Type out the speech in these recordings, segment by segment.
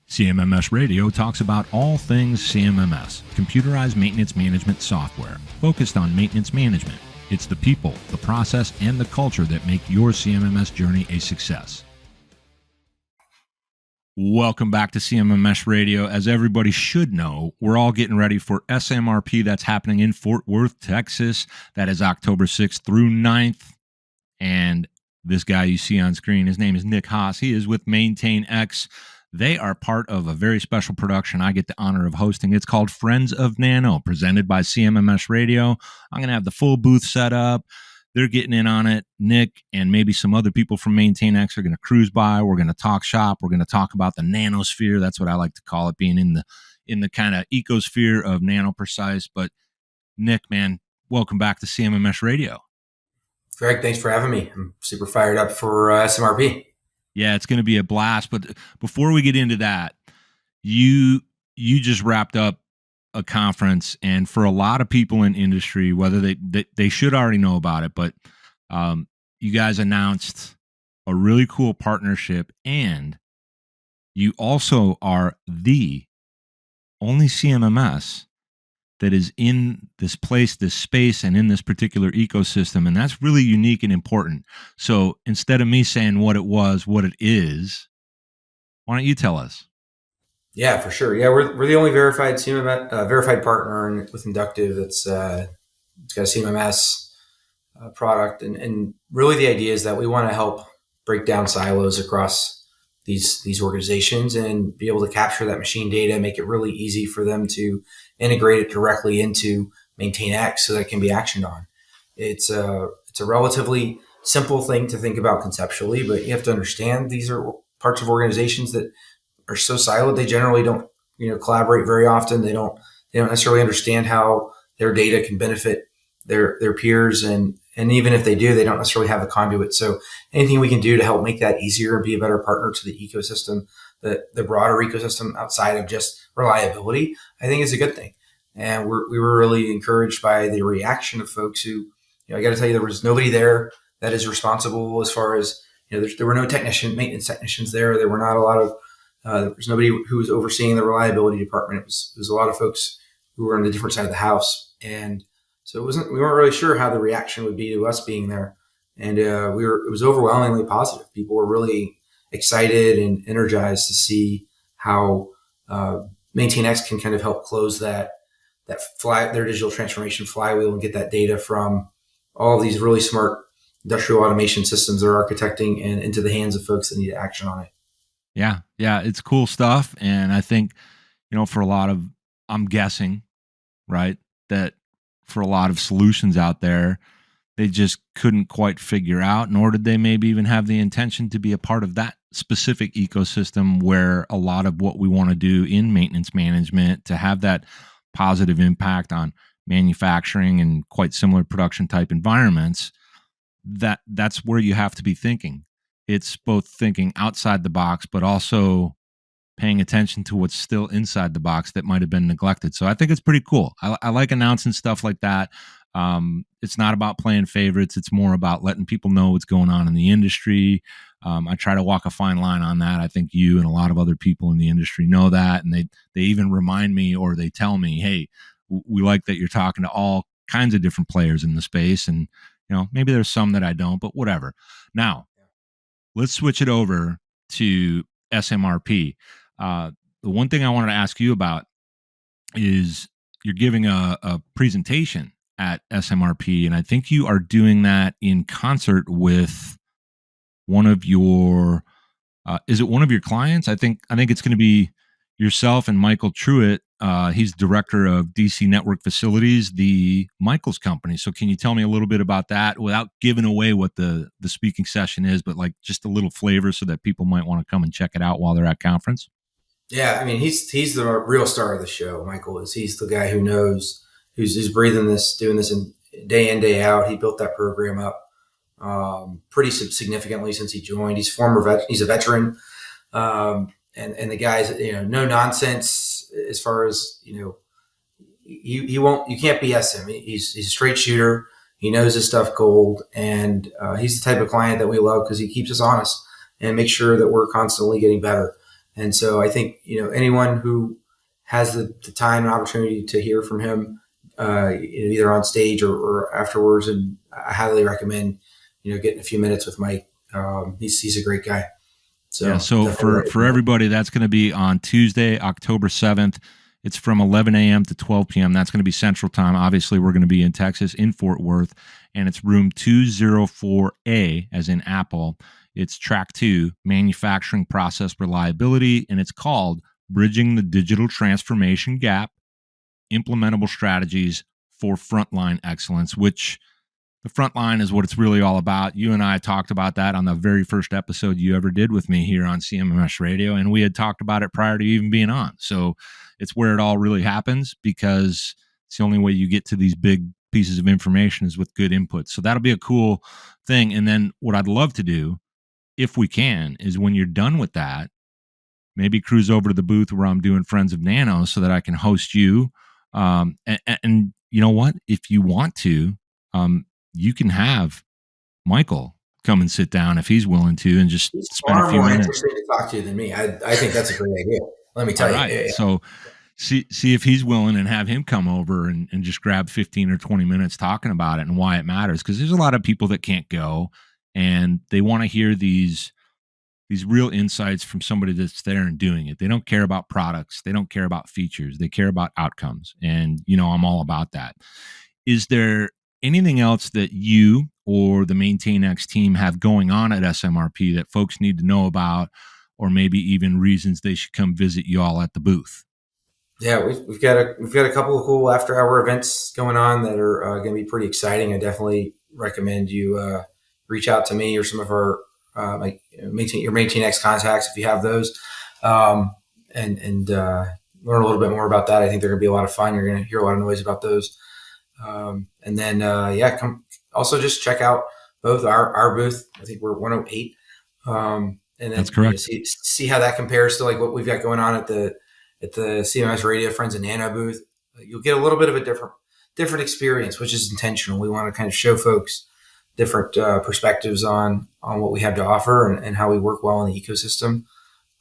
CMMS Radio talks about all things CMMS, computerized maintenance management software, focused on maintenance management. It's the people, the process, and the culture that make your CMMS journey a success. Welcome back to CMMS Radio. As everybody should know, we're all getting ready for SMRP that's happening in Fort Worth, Texas. That is October 6th through 9th. And this guy you see on screen, his name is Nick Haase. He is with MaintainX. They are part of a very special production I get the honor of hosting. It's called Friends of Nano, presented by CMMSradio. I'm going to have the full booth set up. They're getting in on it. Nick and maybe some other people from MaintainX are going to cruise by. We're going to talk shop. We're going to talk about the nanosphere. That's what I like to call it, being in the kind of ecosphere of nano precise. But Nick, man, welcome back to CMMS Radio. Greg, thanks for having me. I'm super fired up for SMRP. Yeah, it's going to be a blast. But before we get into that, you just wrapped up a conference, and for a lot of people in industry, whether they should already know about it, but you guys announced a really cool partnership, and you also are the only CMMS that is in this place, this space, and in this particular ecosystem. And that's really unique and important. So instead of me saying what it was, what it is, why don't you tell us? Yeah, for sure. Yeah, we're the only verified CMMS, verified partner with Inductive that's it's got a CMMS product. And really the idea is that we want to help break down silos across these organizations and be able to capture that machine data, make it really easy for them to integrate it directly into MaintainX so that it can be actioned on. It's a relatively simple thing to think about conceptually, but you have to understand these are parts of organizations that are so siloed. They generally don't, collaborate very often. They don't necessarily understand how their data can benefit their peers. And even if they do, they don't necessarily have the conduit. So anything we can do to help make that easier and be a better partner to the ecosystem, the broader ecosystem outside of just reliability, I think is a good thing. And we were really encouraged by the reaction of folks who, I got to tell you, there was nobody there that is responsible as far as, there were no maintenance technicians there. There were not a lot of, there was nobody who was overseeing the reliability department. It was a lot of folks who were on the different side of the house. And so we weren't really sure how the reaction would be to us being there. And it was overwhelmingly positive. People were really excited and energized to see how MaintainX can kind of help close their digital transformation flywheel and get that data from all of these really smart industrial automation systems they're architecting and into the hands of folks that need action on it. Yeah, it's cool stuff. And I think, for a lot of, I'm guessing, right, that for a lot of solutions out there, they just couldn't quite figure out, nor did they maybe even have the intention to be a part of that specific ecosystem where a lot of what we want to do in maintenance management to have that positive impact on manufacturing and quite similar production type environments, that's where you have to be thinking. It's both thinking outside the box, but also paying attention to what's still inside the box that might have been neglected. So I think it's pretty cool. I like announcing stuff like that. It's not about playing favorites. It's more about letting people know what's going on in the industry. I try to walk a fine line on that. I think you and a lot of other people in the industry know that. And they even remind me, or they tell me, hey, we like that you're talking to all kinds of different players in the space. And, maybe there's some that I don't, but whatever. Now, let's switch it over to SMRP. The one thing I wanted to ask you about is you're giving a presentation at SMRP, and I think you are doing that in concert with one of your, is it one of your clients? I think it's going to be yourself and Michael Truitt. He's director of DC Network Facilities, the Michael's company. So can you tell me a little bit about that without giving away what the speaking session is, but like just a little flavor so that people might want to come and check it out while they're at conference? Yeah, I mean, he's the real star of the show. Michael is. He's the guy who knows, who's breathing this, doing this in, day out. He built that program up pretty significantly since he joined. He's he's a veteran, and the guy's no nonsense as far as you can't BS him. He's a straight shooter. He knows his stuff cold, and he's the type of client that we love because he keeps us honest and makes sure that we're constantly getting better. And so I think, anyone who has the time and opportunity to hear from him, either on stage or afterwards, and I highly recommend, getting a few minutes with Mike. He's a great guy. So yeah. So for everybody, that's going to be on Tuesday, October 7th. It's from 11 a.m. to 12 p.m. That's going to be Central Time. Obviously, we're going to be in Texas, in Fort Worth, and it's room 204A, as in Apple. It's track 2, manufacturing process reliability, and it's called Bridging the Digital Transformation Gap, Implementable Strategies for Frontline Excellence, which the front line is what it's really all about. You and I talked about that on the very first episode you ever did with me here on CMMSradio, and we had talked about it prior to even being on. So it's where it all really happens, because it's the only way you get to these big pieces of information is with good input. So that'll be a cool thing. And then what I'd love to do, if we can, is when you're done with that, maybe cruise over to the booth where I'm doing Friends of Nano so that I can host you. And you know what? If you want to, you can have Michael come and sit down if he's willing to, and just spend a few minutes. He's far more interested to talk to you than me. I think that's a great idea. Let me tell you. Yeah. So see if he's willing, and have him come over and just grab 15 or 20 minutes talking about it and why it matters. Because there's a lot of people that can't go, and they want to hear these real insights from somebody that's there and doing it. They don't care about products. They don't care about features. They care about outcomes. And, I'm all about that. Is there anything else that you or the MaintainX team have going on at SMRP that folks need to know about, or maybe even reasons they should come visit you all at the booth? Yeah, we've got a couple of cool after hour events going on that are going to be pretty exciting. I definitely recommend you reach out to me or some of our your MaintainX contacts if you have those, and learn a little bit more about that. I think they're going to be a lot of fun. You're going to hear a lot of noise about those. And then, come also just check out both our booth. I think we're 108. And then that's correct. See how that compares to like what we've got going on at the CMMSradio Friends of Nano booth. You'll get a little bit of a different experience, which is intentional. We want to kind of show folks different perspectives on what we have to offer and how we work well in the ecosystem.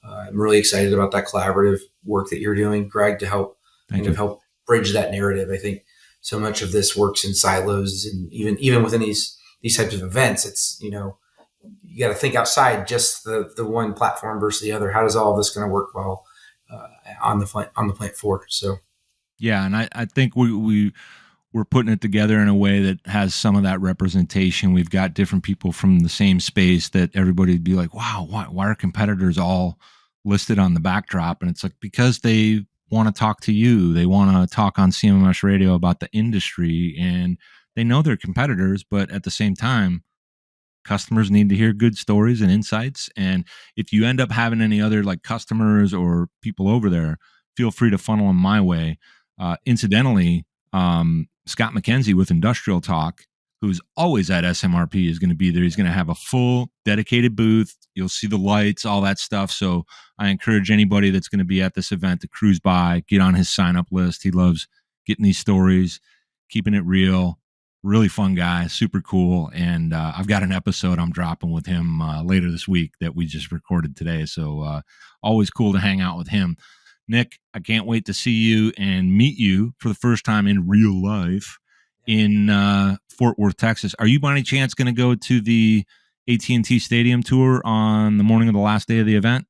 I'm really excited about that collaborative work that you're doing, Greg, to help help bridge that narrative. I think so much of this works in silos, and even within these types of events, it's you got to think outside just the one platform versus the other. How does all of this going to work well on the plant floor? So yeah, and I think we're putting it together in a way that has some of that representation. We've got different people from the same space that everybody'd be like, wow, why are competitors all listed on the backdrop? And it's like, because they want to talk to you. They want to talk on CMMSradio about the industry, and they know they're competitors, but at the same time, customers need to hear good stories and insights. And if you end up having any other like customers or people over there, feel free to funnel them my way. Incidentally, Scott McKenzie with Industrial Talk, who's always at SMRP, is going to be there. He's going to have a full dedicated booth. You'll see the lights, all that stuff. So I encourage anybody that's going to be at this event to cruise by, get on his sign-up list. He loves getting these stories, keeping it real. Really fun guy, super cool. And I've got an episode I'm dropping with him later this week that we just recorded today. So always cool to hang out with him. Nick, I can't wait to see you and meet you for the first time in real life in Fort Worth, Texas. Are you by any chance going to go to the AT&T Stadium tour on the morning of the last day of the event?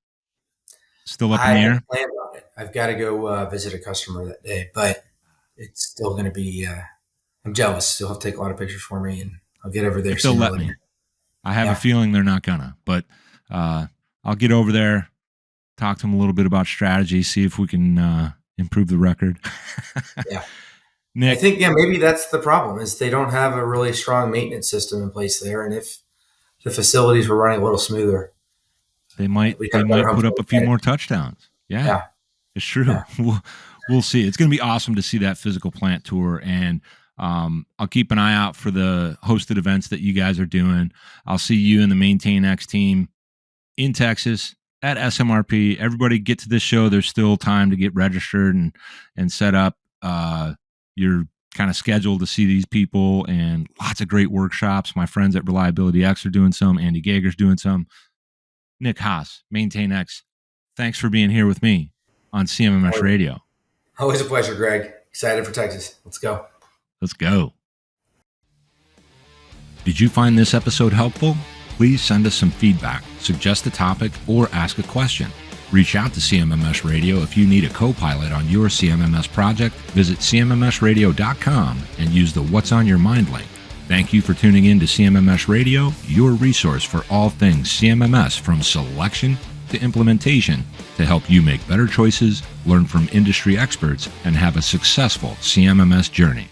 Still up in the air? I planned on it. I've got to go visit a customer that day, but it's still going to be I'm jealous. They'll have to take a lot of pictures for me, and I'll get over there. If they'll let me. I have a feeling they're not gonna, but I'll get over there, talk to them a little bit about strategy, see if we can improve the record. Yeah. Nick, I think, maybe that's the problem is they don't have a really strong maintenance system in place there. And if the facilities were running a little smoother, they might put up a few more touchdowns. Yeah. It's true. Yeah. We'll see. It's going to be awesome to see that physical plant tour, and I'll keep an eye out for the hosted events that you guys are doing. I'll see you and the MaintainX team in Texas at SMRP. Everybody get to this show. There's still time to get registered and set up your kind of schedule to see these people, and lots of great workshops. My friends at Reliability X are doing some. Andy Gager's doing some. Nick Haase, MaintainX. Thanks for being here with me on CMMS Radio. Always a pleasure, Greg. Excited for Texas. Let's go. Let's go. Did you find this episode helpful? Please send us some feedback, suggest a topic, or ask a question. Reach out to CMMS Radio if you need a co-pilot on your CMMS project. Visit CMMSradio.com and use the What's on Your Mind link. Thank you for tuning in to CMMS Radio, your resource for all things CMMS, from selection to implementation, to help you make better choices, learn from industry experts, and have a successful CMMS journey.